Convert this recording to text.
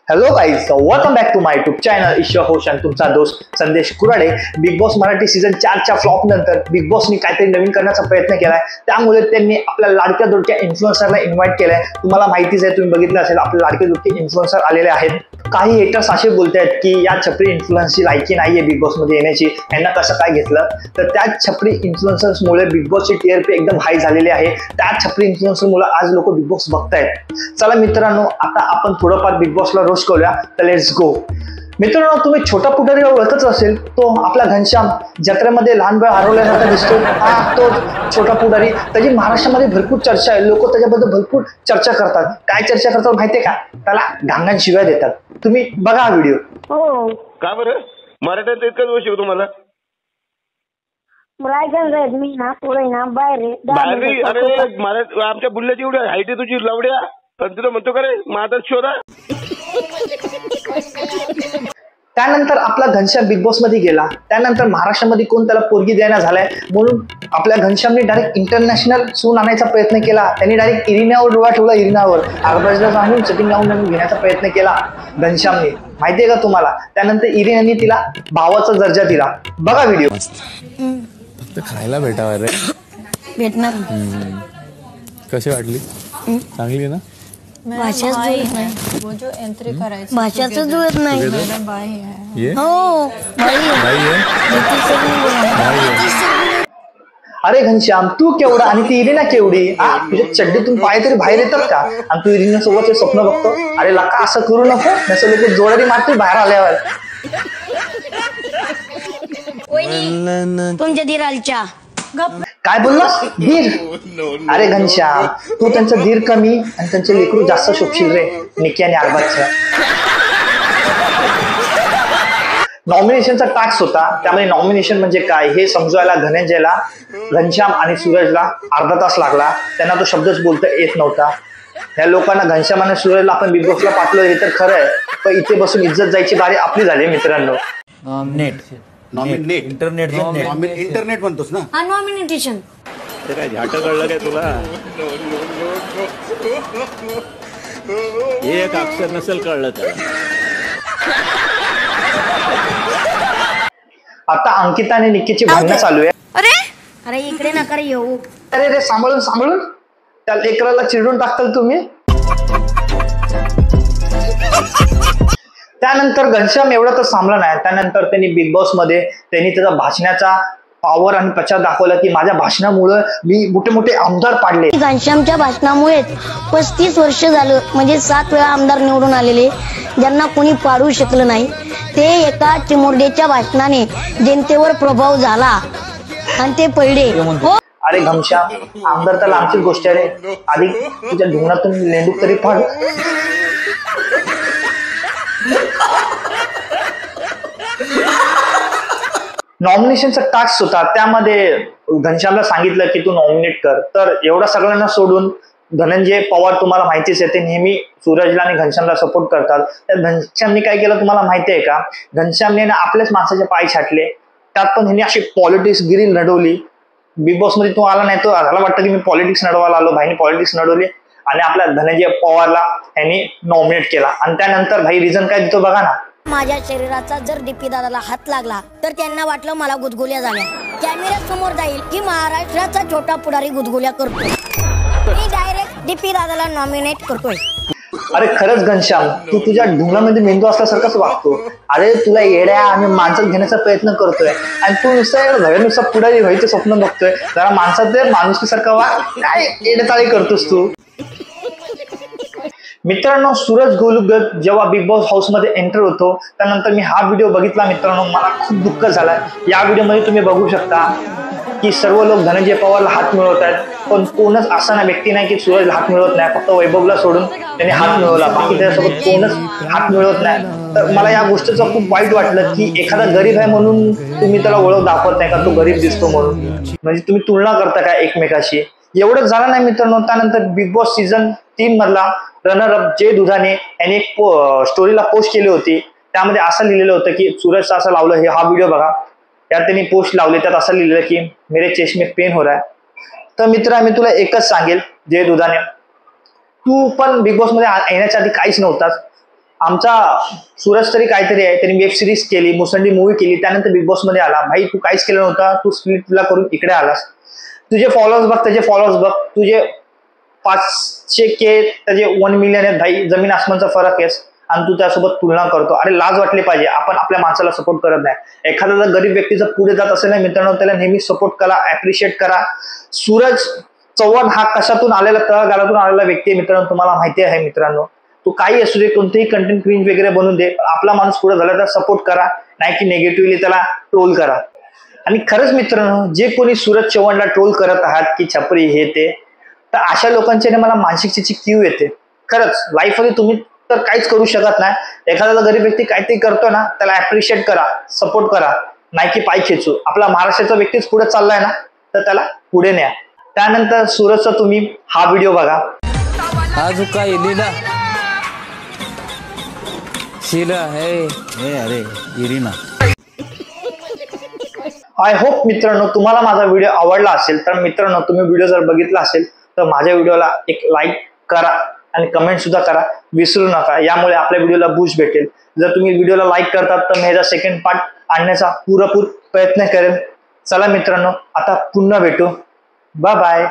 Hello guys, welcome back to my YouTube channel. ईश्वर होश आणि तुमचा दोस्त Sandesh Kurade. Bigg Boss Marathi season 4च्या फ्लॉप नंतर बिग बॉसनी काहीतरी नवीन करण्याचा प्रयत्न केलाय. त्यामुळे त्यांनी आपल्या लाडक्या दुडक्या इन्फ्लुएन्सरला इन्व्हाइट केलंय. तुम्हाला माहितीच आहे, तुम्ही बघितलं असेल, आपले लाडके दुडके इन्फ्लुएन्सर आलेले आहेत. काही हेटर्स असे बोलतायत की या छपरी इन्फ्लुएन्सची लायकी नाहीये बिग बॉस मध्ये येण्याची, यांना कसं काय घेतलं. तर त्या छपरी इन्फ्लुएन्सर्समुळे बिग बॉसची टीआरपी एकदम हाय झालेली आहे. त्या छपरी इन्फ्लुएन्सरमुळे आज लोक बिग बॉस बघतायत. चला मित्रांनो, आता आपण थोडंफार बिग बॉसला रोस्ट करूया. तर लेट्स गो. मित्रांनो, तुम्ही छोटा पुढारीला ओळखच असेल, तो आपला घनश्याम जत्रेमध्ये लहान वेळ हरवल्यासारखा दिसतो. हा तो छोटा पुढारी, त्याची महाराष्ट्रामध्ये भरपूर चर्चा आहे. लोक त्याच्याबद्दल भरपूर चर्चा करतात. काय चर्चा करतात माहितीये का? त्याला घांगण शिव्या देतात. तुम्ही बघा हा व्हिडिओ. हो का बरं? मराठीत इतकंच वर्ष तुम्हाला मला ऐकायचं मी ना पुढे ना बाहेर बाहेर. अरे मला आमच्या बुल्ल्याची एवढी हाईट आहे तुझी लवड्या, पण तुला म्हणतो का रे माझा शोधा. त्यानंतर आपला घनश्याम बिग बॉस मध्ये गेला. त्यानंतर महाराष्ट्रामध्ये कोण त्याला पोरगी द्यायला झालाय म्हणून आपल्या घनश्यामने डायरेक्ट इंटरनॅशनल सून आणायचा प्रयत्न केला. त्यांनी डायरेक्ट इरिनावर डोळा ठेवला. इरिनावर आरबाजला सांगून सेटिंग लावून घेण्याचा प्रयत्न केला घनश्यामने, माहितीये का तुम्हाला. त्यानंतर इरिनाने तिला भावाचा दर्जा दिला. बघा व्हिडिओ. फक्त खायला भेटावं रे. भेटणार. कशी वाटली? चांगली ना? भाषाच जुळत नाही. वो जो एंट्री करायची भाषाच जुळत नाही. मैडम बाई है. ये हो बाई बाई आहे. अरे घनश्याम, तू केवढा आणि ती इरिना केवढी? तुझ्या चड्डीतून पाय तरी बाहेर येतात का? आणि तू इरिना सोबत स्वप्न बघतो. अरे लका, असं करू नको. नसं लोक जोरारी मारते बाहेर आल्यावर. तुमच्या दिरालच्या काय बोललास? धीर? अरे घनश्याम, तू त्यांचं धीर कमी आणि त्यांचे लेकरू जास्त शोभशील रे, निकी आणि अरबाजचं. नॉमिनेशनचा टास्क होता, त्यामध्ये नॉमिनेशन म्हणजे काय हे समजवायला धनंजयला, घनश्याम आणि सूरजला अर्धा तास लागला. त्यांना तो शब्दच बोलता येत नव्हता. ह्या लोकांना घनश्याम आणि सूरजला आपण बिग बॉसला पाठवलं हे तर खरं आहे, पण इथे बसून इज्जत जायची बारी आपली झाली मित्रांनो. इंटरनेट म्हणतोस ना? हा नॉमिनेशन. काय झाट कळलं काय तुला? एक अक्षर नसेल कळलं तर. आता अंकिता आणि निकीची भांडणं चालू आहे. अरे इकडे नका रे येऊ. अरे रे, सांभाळून सांभाळून त्या लेकराला चिरडून टाकताल तुम्ही. त्यानंतर घनश्याम एवढा तर सांभाळला नाही. त्यानंतर त्यांनी बिग बॉस मध्ये त्यांनी त्याचा भाषणाचा पॉवर आणि प्रचार दाखवला की माझ्या भाषणामुळे मी मोठे मोठे आमदार पाडले. घनश्यामच्या भाषणामुळे 35 वर्ष झालं, म्हणजे 7 वेळा आमदार निवडून आलेले, ज्यांना कोणी पाडू शकलं नाही. ते एका चिमुरड्याच्या भाषणाने जनतेवर प्रभाव झाला आणि ते पडले. हो अरे घनश्याम, आमदार तर लांबचीच गोष्ट आहे रे. आधी तुझ्या ढुंगणातून लेंडूक तरी फाड. नॉमिनेशनचा टास्क होता, त्यामध्ये घनश्यामला सांगितलं की तू नॉमिनेट कर. तर एवढा सगळ्यांना सोडून धनंजय पवार, तुम्हाला माहितीच आहे, ते नेहमी सूरजला आणि घनश्यामला सपोर्ट करतात. त्या घनश्यामने काय केलं तुम्हाला माहिती आहे का? घनश्यामने ना आपल्याच माणसाचे पाय छाटले. त्यात पण ह्यांनी अशी पॉलिटिक्स गिरी लढवली. बिग बॉस मध्ये तो आला नाही, तो आला वाटतं की मी पॉलिटिक्स लढवायला आलो. भाईने पॉलिटिक्स लढवली आणि आपल्या धनंजय पवारला यांनी नॉमिनेट केला. आणि त्यानंतर भाई रिझन काय देतो बघा ना. माझ्या शरीराचा जर डीपी दादाला हात लागला तर त्यांना वाटलं मला गुदगुल्या झाल्या. कॅमेऱ्या समोर जाईल की महाराष्ट्राचा छोटा पुढारी गुदगुल्या करतो. मी डायरेक्ट डीपी दादाला नॉमिनेट करतोय. अरे खरंच घनश्याम, तू तुझ्या ढुंगणामध्ये मेंदू असल्यासारखाच वागतो. अरे तुला येड्या आणि माणसात घेण्याचा प्रयत्न करतोय आणि तू नुसतं पुढारी व्हायचं स्वप्न बघतोय. जरा माणसात माणुसकीसारखा वाग. काय येडेताळी करतोस तू? मित्रांनो, सूरज गोलुगत जेव्हा बिग बॉस हाऊस मध्ये एंटर होतो, त्यानंतर मी हा व्हिडिओ बघितला. मित्रांनो, मला खूप दुःख झालं. या व्हिडिओमध्ये तुम्ही बघू शकता की सर्व लोक धनंजय पवारला हात मिळवत आहेत, पण कोणच असा ना व्यक्ती नाही की सूरजला हात मिळवत नाही. फक्त वैभवला सोडून त्यांनी हात मिळवला, बाकी त्याच्यासोबत कोणच हात मिळवत नाही. तर मला या गोष्टीचं खूप वाईट वाटलं की एखादा गरीब आहे म्हणून तुम्ही त्याला ओळख दाखवत नाही का, तो गरीब दिसतो म्हणून. म्हणजे तुम्ही तुलना करता का एकमेकाशी? एवढंच झालं नाही मित्रांनो. त्यानंतर बिग बॉस सीझन 3 मधला रनर अप जय दुधाने यांनी एक स्टोरीला पोस्ट केली होती. त्यामध्ये असं लिहिलेलं होतं की सूरजचं असं लावलं, हे हा व्हिडिओ बघा. त्यात त्यांनी पोस्ट लावले, त्यात असं लिहिलेलं की मेरे चेस्ट में पेन हो रहा है. तर मित्र, मी तुला एकच सांगेल, जय दुधाने, तू पण बिग बॉस मध्ये येण्याच्या आधी काहीच नव्हताच. आमचा सूरज तरी काहीतरी आहे, त्यांनी वेब सिरीज केली, मुसंडी मूवी केली, त्यानंतर बिग बॉस मध्ये आला. भाई तू काहीच केलं नव्हता, तू स्प्लिट तुला करून इकडे आलास. तुझे फॉलोअर्स बघ, त्याचे फॉलोअर्स बघ, तुझे 500K त्याचे 1 मिलियन आहेत. भाई जमीन आसमानचा फरक आहे आणि तू त्यासोबत तुलना करतो. अरे लाज वाटली पाहिजे. आपण आपल्या माणसाला सपोर्ट करत नाही. एखादा जर गरीब व्यक्ती जर पुढे जात असेल ना मित्रांनो, त्याला नेहमी सपोर्ट करा, ऍप्रिशिएट करा. सूरज चव्हाण हा कशातून आलेला, तळागाळातून आलेला व्यक्ती आहे मित्रांनो, तुम्हाला माहिती आहे मित्रांनो. तू काही असू दे, कोणतेही कंटेंट क्रिएट वगैरे बनवून दे, आपला माणूस पुढे झाला तर सपोर्ट करा, नाही की निगेटिव्हली त्याला ट्रोल करा. आणि खरंच मित्रांनो, जे कोणी सूरज चव्हाणला ट्रोल करत आहात की छपरी हे ते, तर अशा लोकांच्या मला मानसिकतेची कीव येते. खरंच लाईफमध्ये तुम्ही तर काहीच करू शकत नाही. एखादा गरीब व्यक्ती काहीतरी करतो ना, त्याला ऍप्रिशिएट करा, सपोर्ट करा, नाही की पाय खेचू. आपला महाराष्ट्राचा व्यक्तीच पुढे चाललाय ना, तर त्याला पुढे न्या. त्यानंतर सूरजचा तुम्ही हा व्हिडिओ बघा. आज का लीला शीला है अरे इरिना. आय होप मित्रांनो तुम्हाला माझा व्हिडिओ आवडला असेल. तर मित्रांनो तुम्ही व्हिडिओ जर बघितला असेल तर माझ्या व्हिडिओला एक लाईक करा आणि कमेंट सुद्धा करा, विसरू नका. यामुळे आपल्या व्हिडिओला बूस्ट भेटेल. जर तुम्ही व्हिडिओला लाईक करतात तर मी ह्याचा सेकंड पार्ट आणण्याचा पुरेपूर प्रयत्न करेन. चला मित्रांनो, आता पुन्हा भेटू. Bye bye.